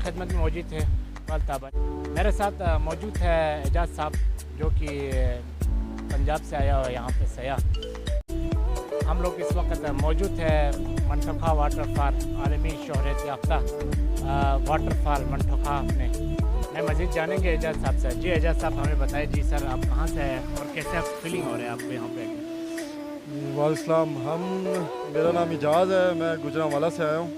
खिदमत में मौजूद है वालताबा। मेरे साथ मौजूद है एजाज साहब जो कि पंजाब से आया हुआ यहाँ पे सयाह। हम लोग इस वक्त मौजूद है मनटोखा वाटरफॉल, आलमी शोहरत याफ्ता वाटरफॉल मनटोखा में। मैं मज़ीद जानेंगे एजाज साहब से। जी एजाज साहब हमें बताएं जी सर, आप कहाँ से हैं और कैसे आप फीलिंग हो रहे हैं आपको यहाँ पे? वालेकुम, मेरा नाम इजाज़ है, मैं गुजरांवाला से आया हूँ।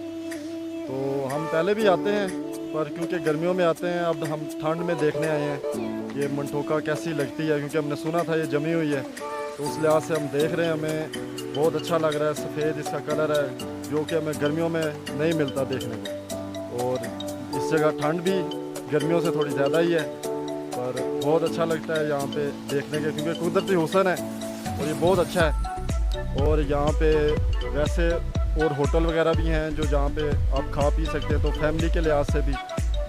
तो हम पहले भी आते हैं पर क्योंकि गर्मियों में आते हैं, अब हम ठंड में देखने आए हैं ये मनटोखा कैसी लगती है, क्योंकि हमने सुना था ये जमी हुई है। तो उस लिहाज से हम देख रहे हैं, हमें बहुत अच्छा लग रहा है। सफ़ेद इसका कलर है जो कि हमें गर्मियों में नहीं मिलता देखने को। और इस जगह ठंड भी गर्मियों से थोड़ी ज़्यादा ही है, पर बहुत अच्छा लगता है यहाँ पे देखने के, क्योंकि कुदरती हुस्न है और ये बहुत अच्छा है। और यहाँ पे वैसे और होटल वगैरह भी हैं जो जहाँ पे आप खा पी सकते हैं, तो फैमिली के लिहाज से भी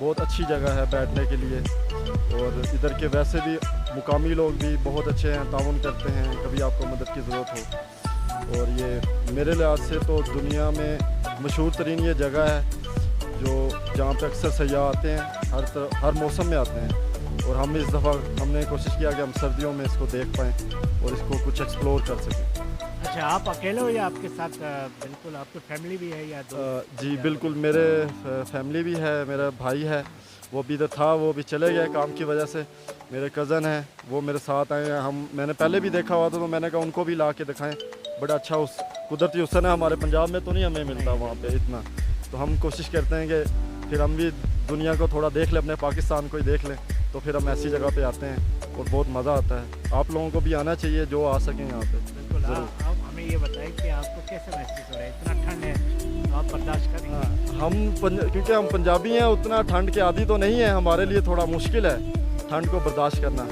बहुत अच्छी जगह है बैठने के लिए। और इधर के वैसे भी मुकामी लोग भी बहुत अच्छे हैं, ताउन करते हैं कभी आपको मदद की ज़रूरत हो। और ये मेरे लिहाज से तो दुनिया में मशहूर तरीन ये जगह है जो जहाँ पे अक्सर सयाह आते हैं, हर मौसम में आते हैं। और हम इस दफ़ा हमने कोशिश किया कि हम सर्दियों में इसको देख पाएँ और इसको कुछ एक्सप्लोर कर सकें। अच्छा, आप अकेले हो या आपके साथ बिल्कुल आपकी फैमिली भी है या जी बिल्कुल, मेरे फैमिली भी है, मेरा भाई है, वो भी इधर था, वो भी चले गए काम की वजह से। मेरे कज़न हैं, वो मेरे साथ आए हैं। मैंने पहले भी देखा हुआ था, तो मैंने कहा उनको भी ला के दिखाएँ। बड़ा अच्छा उस कुदरती हुस्न है, हमारे पंजाब में तो नहीं हमें मिलता वहाँ पे इतना। तो हम कोशिश करते हैं कि फिर हम भी दुनिया को थोड़ा देख लें, अपने पाकिस्तान को ही देख लें, तो फिर हम ऐसी जगह पे आते हैं और बहुत मज़ा आता है। आप लोगों को भी आना चाहिए जो आ सकें यहाँ पे। बिल्कुल। आप हमें ये बताएं कि आपको कैसे महसूस हो रहा है? इतना ठंड है तो आप बर्दाश्त करेंगे? क्योंकि हम पंजाबी हैं, उतना ठंड के आदी तो नहीं है, हमारे लिए थोड़ा मुश्किल है ठंड को बर्दाश्त करना।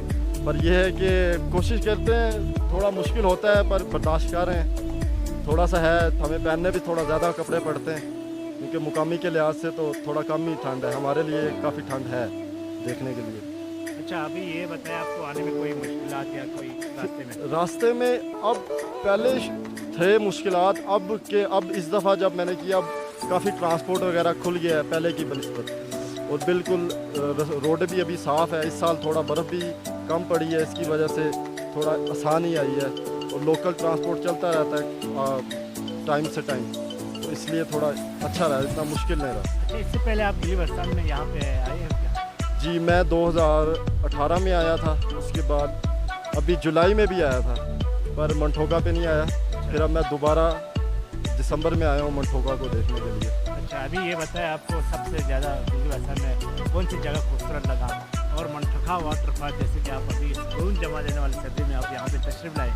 पर यह है कि कोशिश करते हैं, थोड़ा मुश्किल होता है पर बर्दाश्त कर रहे हैं। थोड़ा सा है, हमें पहनने भी थोड़ा ज़्यादा कपड़े पड़ते हैं, क्योंकि मुकामी के लिहाज से तो थोड़ा कम ही ठंड है, हमारे लिए काफ़ी ठंड है देखने के लिए। अच्छा, अभी ये बताएं आपको आने में कोई मुश्किलात या कोई रास्ते में अब पहले थे मुश्किलात, अब इस दफ़ा जब मैंने किया, अब काफ़ी ट्रांसपोर्ट वगैरह खुल गया है पहले की बनिस्बत। और बिल्कुल रोड भी अभी साफ़ है। इस साल थोड़ा बर्फ़ भी कम पड़ी है, इसकी वजह से थोड़ा आसानी आई है। और लोकल ट्रांसपोर्ट चलता रहता है टाइम से टाइम, तो इसलिए थोड़ा अच्छा रहा, इतना मुश्किल नहीं रहा। अच्छा, इससे पहले आप गिलिस्तान में यहाँ पे आए हैं क्या? जी, मैं 2018 में आया था, उसके बाद अभी जुलाई में भी आया था, पर मनटोखा पे नहीं आया। फिर अब मैं दोबारा दिसंबर में आया हूँ मनटोखा को देखने के लिए। अच्छा, अभी ये बताएं आपको सबसे ज़्यादा गिलिस्तान में कौन सी जगह खूबसूरत लगा? और मनटोखा वाटरफॉल, जैसे कि आप अभी खून जमा देने वाली सर्दी में आप यहाँ पे तशरीफ़ लाए,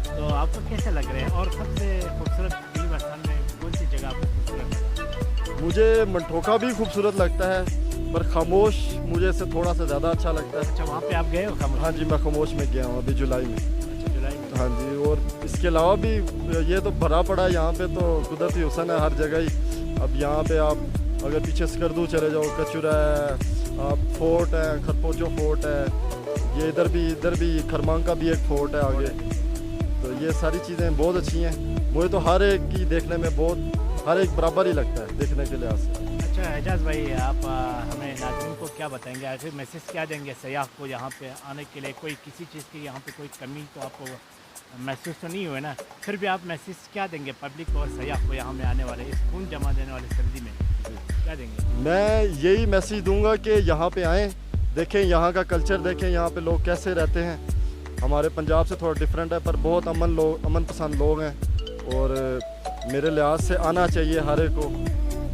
तो आपको कैसे लग रहे हैं? और सबसे खूबसूरत गिलिस्तान में कौन सी जगह आपको खूबसूरत लगा? मुझे मनटोखा भी खूबसूरत लगता है, पर खामोश मुझे से थोड़ा सा ज़्यादा अच्छा लगता है। अच्छा, वहाँ पे आप गए हो खामोश? हाँ जी, मैं खामोश में गया हूँ अभी जुलाई में। अच्छा, जुलाई में? हाँ जी। और इसके अलावा भी ये तो भरा पड़ा है यहाँ पे, तो कुदरती हुस्न है हर जगह ही। अब यहाँ पे आप अगर पीछे स्कर्दू चले जाओ, कचूरा है, आप फोर्ट है, खरपोचो फोर्ट है, ये इधर भी खरमांग का भी एक फोर्ट है आगे। तो ये सारी चीज़ें बहुत अच्छी हैं। मुझे तो हर एक की देखने में हर एक बराबर ही लगता है देखने के लिहाज से। अच्छा एजाज़ भाई, आप हमें नाज़रीन को क्या बताएंगे, आखिर मैसेज क्या देंगे सयाह को यहाँ पे आने के लिए? कोई किसी चीज़ की यहाँ पे कोई कमी तो आपको महसूस तो नहीं हुए ना, फिर भी आप मैसेज क्या देंगे पब्लिक और सयाह को यहाँ में आने वाले, इस खून जमा देने वाले सर्दी में क्या देंगे? मैं यही मैसेज दूंगा कि यहाँ पे आएँ, देखें यहाँ का कल्चर, देखें यहाँ पे लोग कैसे रहते हैं। हमारे पंजाब से थोड़ा डिफरेंट है, पर बहुत अमन पसंद लोग हैं। और मेरे लिहाज से आना चाहिए हर एक को,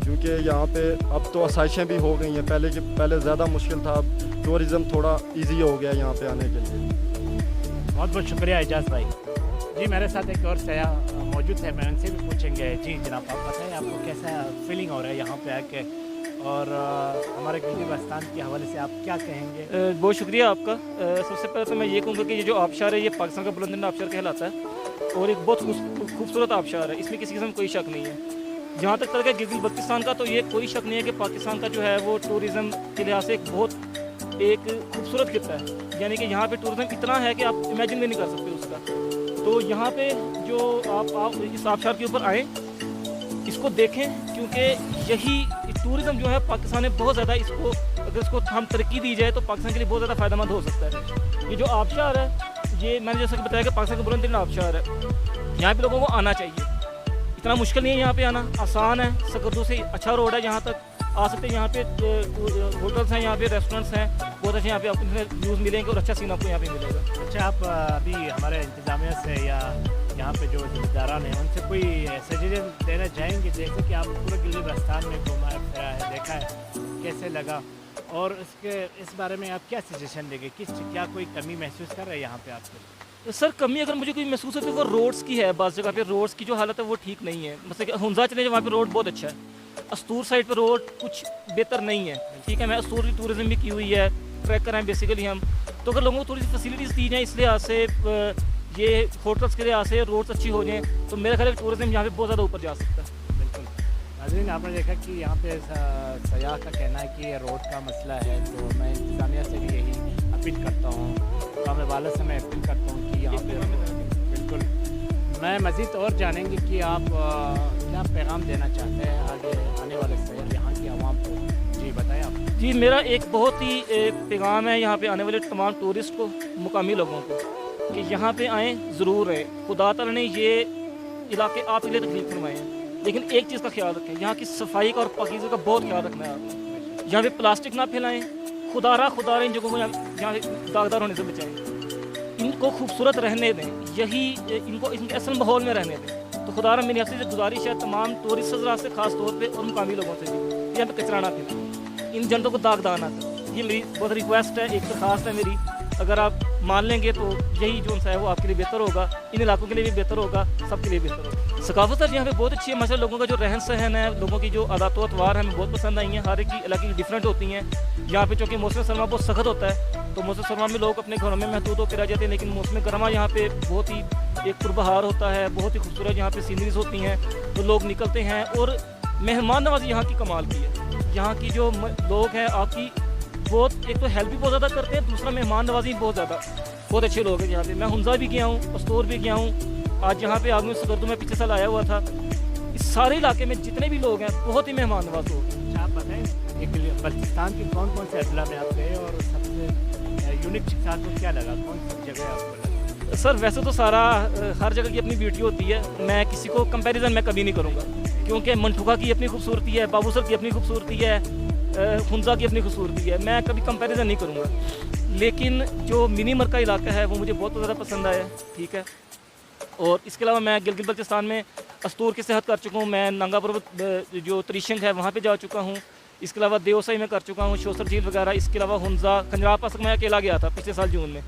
क्योंकि यहाँ पे अब तो आसाइशें भी हो गई हैं, पहले ज़्यादा मुश्किल था, अब टूरिज़म थोड़ा इजी हो गया यहाँ पे आने के लिए। बहुत बहुत शुक्रिया एजाज़ भाई। जी, मेरे साथ एक और सयाह मौजूद है, मैं उनसे भी पूछेंगे। जी जनाब, आप बताएं आपको कैसा फीलिंग हो रहा है यहाँ पे आके, और हमारे गिलिस्तान के हवाले से आप क्या कहेंगे? बहुत शुक्रिया आपका। सबसे पहले तो मैं ये कहूँगा कि ये जो आबशार है ये पाकिस्तान का बुलंदतरीन आबशार कहलाता है और एक बहुत खूबसूरत आबशार है, इसमें किसी किस्म कोई शक नहीं है। जहाँ तक है गिलगित बल्तिस्तान का, तो ये कोई शक नहीं है कि पाकिस्तान का जो है वो टूरिज़म के लिहाज से एक खूबसूरत खिता है। यानी कि यहाँ पे टूरिज़म इतना है कि आप इमेजिन भी नहीं कर सकते उसका। तो यहाँ पे जो आप इस आबशार के ऊपर आएँ, इसको देखें, क्योंकि यही टूरिज़्म जो है पाकिस्तान में बहुत ज़्यादा इसको, अगर इसको हम तरक्की दी जाए तो पाकिस्तान के लिए बहुत ज़्यादा फ़ायदेमंद हो सकता है। ये जो आबशार है, ये मैंने जैसा कि बताया कि पाकिस्तान का बुलंदतरीन आबशार है, यहाँ पे लोगों को आना चाहिए। इतना मुश्किल नहीं है यहाँ पे आना, आसान है। सकरदू से अच्छा रोड है, यहाँ तक आ सकते हैं। यहाँ पे होटल्स हैं, यहाँ पे रेस्टोरेंट्स हैं, बहुत अच्छे यहाँ पे आपको व्यूज़ मिलेंगे और अच्छा सीन आपको यहाँ पे मिलेगा। अच्छा, आप अभी हमारे इंतज़ामिया से या यहाँ पे जो ज़िम्मेदारान हैं उनसे कोई सजेशन देना चाहेंगे, जैसे कि आप पूरे गिलगित बल्तिस्तान में घूमा फिरा है, देखा है, कैसे लगा, और इस बारे में आप क्या सजेशन देंगे? क्या कोई कमी महसूस कर रहे हैं यहाँ पे आपको? सर, कमी अगर मुझे कोई महसूस होती है वो रोड्स की है। बस जगह पे रोड्स की जो हालत है वो ठीक नहीं है। मतलब हुंजा चले जाए, वहाँ पे रोड बहुत अच्छा है। अस्तूर साइड पे रोड कुछ बेहतर नहीं है, ठीक है। मैं अस्तूर की टूरिज़्म भी की हुई है, ट्रैकर हैं बेसिकली हम। तो अगर लोगों को थोड़ी सी फैसिलिटीज़ दी जाएँ, इस लिहाज से ये होटल्स के लिहाज से रोड्स अच्छी हो जाएँ, तो मेरे ख्याल टूरिज़्म यहाँ पे बहुत ज़्यादा ऊपर जा सकता है। बिल्कुल। नाज़रीन, आपने देखा कि यहाँ पे सयाह का कहना है कि ये रोड का मसला है, तो मैं इंतज़ामिया से भी यही अपील करता हूँ, काम वाले से मैं अपील करता हूँ कि यहाँ पे बिल्कुल। मैं मज़ीद और जानेंगे कि आप क्या पैगाम देना चाहते हैं आगे आने वाले सैर यहाँ की आवाम को। जी बताएं आप। जी, मेरा एक बहुत ही पैगाम है यहाँ पे आने वाले तमाम टूरिस्ट को, मुकामी लोगों को, कि यहाँ पे आएँ, ज़रूर आएँ। खुदा ताला ने ये इलाके आपके लिए तकलीफ फरमाए हैं, लेकिन एक चीज़ का ख्याल रखें, यहाँ की सफाई का और पाकीज़गी का बहुत ख्याल रखना है आपको। यहाँ पे प्लास्टिक ना फैलाएँ, खुदारा इन जगहों को यहाँ दागदार होने से बचाएँ। इनको खूबसूरत रहने दें, यही इनको इनके असल माहौल में रहने दें। तो खुदारा मेरी आपसे गुजारिश है तमाम टूरिस्ट हज़रात से ख़ास तौर पे और मुकामी लोगों से भी, यहाँ पे कचरा ना फैलाएं, इन जनतों को दागदार ना करें। ये मेरी बहुत रिक्वेस्ट है, एक दरख्वास्त है मेरी। अगर आप मान लेंगे तो यही जो है वो आपके लिए बेहतर होगा, इन इलाकों के लिए भी बेहतर होगा, सबके लिए बेहतर होगा। सकाफत सर यहाँ पे बहुत अच्छी है। मतलब लोगों का जो रहन सहन है, लोगों की जो आदत व अतवार है, हमें बहुत पसंद आई हैं। हर एक की इलाके की डिफरेंट होती हैं। यहाँ पे चूँकि मौसम सरमा बहुत सख्त होता है, तो मौसम सरमा में लोग अपने घरों में महदूद होकर रह जाते हैं, लेकिन मौसम गर्मा यहाँ पे बहुत ही एक पुरबहार होता है, बहुत ही खूबसूरत यहाँ पे सीनरीज होती हैं, तो लोग निकलते हैं। और मेहमान नवाजी यहाँ की कमाल की है। यहाँ की जो लोग हैं आपकी बहुत, एक तो हेल्प भी बहुत ज़्यादा करते हैं, दूसरा मेहमान नवाजी बहुत अच्छे लोग हैं यहाँ पे। मैं हुंजा भी गया हूँ, अस्तूर भी गया हूँ, आज यहाँ पे आगू सकरदू में पिछले साल आया हुआ था। इस सारे इलाके में जितने भी लोग हैं बहुत ही मेहमान नवाज लोग हैं। अच्छा, आप बताएं कि बल्तिस्तान के कौन कौन से अजला में आप गए और सबसे यूनिक चीज़ आपको क्या लगा, कौन सी जगह आपको लगा? सर, वैसे तो सारा हर जगह की अपनी ब्यूटी होती है। मैं किसी को कंपैरिजन मैं कभी नहीं करूँगा, क्योंकि मंठुका की अपनी खूबसूरती है, बाबूसर की अपनी खूबसूरती है, हुंजा की अपनी खूबसूरती है। मैं कभी कंपैरिजन नहीं करूँगा। लेकिन जो मिनी मरका इलाका है वो मुझे बहुत ज़्यादा पसंद आया, ठीक है। और इसके अलावा मैं गिलगित बल्तिस्तान में अस्तूर की सेहत कर चुका हूँ, मैं नंगा पर्वत जो त्रिशंग है वहाँ पे जा चुका हूँ। इसके अलावा देवसाई में कर चुका हूँ, शोसर झील वगैरह। इसके अलावा हुंजा, खंजरार पास मैं अकेला गया था पिछले साल जून में।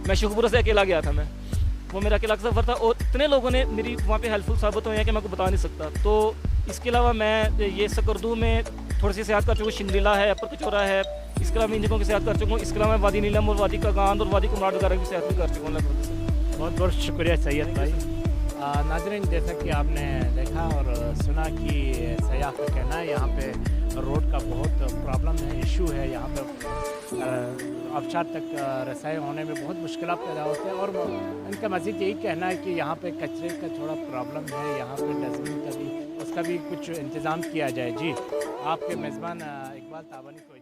मैं शुखपुरा से अकेला गया था, वो मेरा अकेला का सफ़र था, और इतने लोगों ने मेरी वहाँ पे हेल्पफुल साबित हुए हैं कि मैं आपको बता नहीं सकता। तो इसके अलावा मैं ये सकरदू में थोड़ी सी सेहत कर चुका हूँ, शिंदलीला है, अपर कचौरा है। इसके अलावा मैं इन जगहों की सेहत कर चुका हूँ। इसके अलावा मैं वादी नीलम और वादी कागांद और वादी कुमार वगैरह की सेहत भी कर चुका हूँ लगभग से। बहुत बहुत शुक्रिया सैयद भाई। नाज़रीन, जैसा कि आपने देखा और सुना कि सयाह का कहना है यहाँ पे रोड का बहुत प्रॉब्लम है, इशू है। यहाँ पे आबशार तक रसाई होने में बहुत मुश्किल पैदा होते हैं, और इनका मज़ीद यही कहना है कि यहाँ पे कचरे का थोड़ा प्रॉब्लम है, यहाँ पे डस्टबिन का भी, उसका भी कुछ इंतज़ाम किया जाए। जी, आपके मेज़बान इकबाल ताबानी को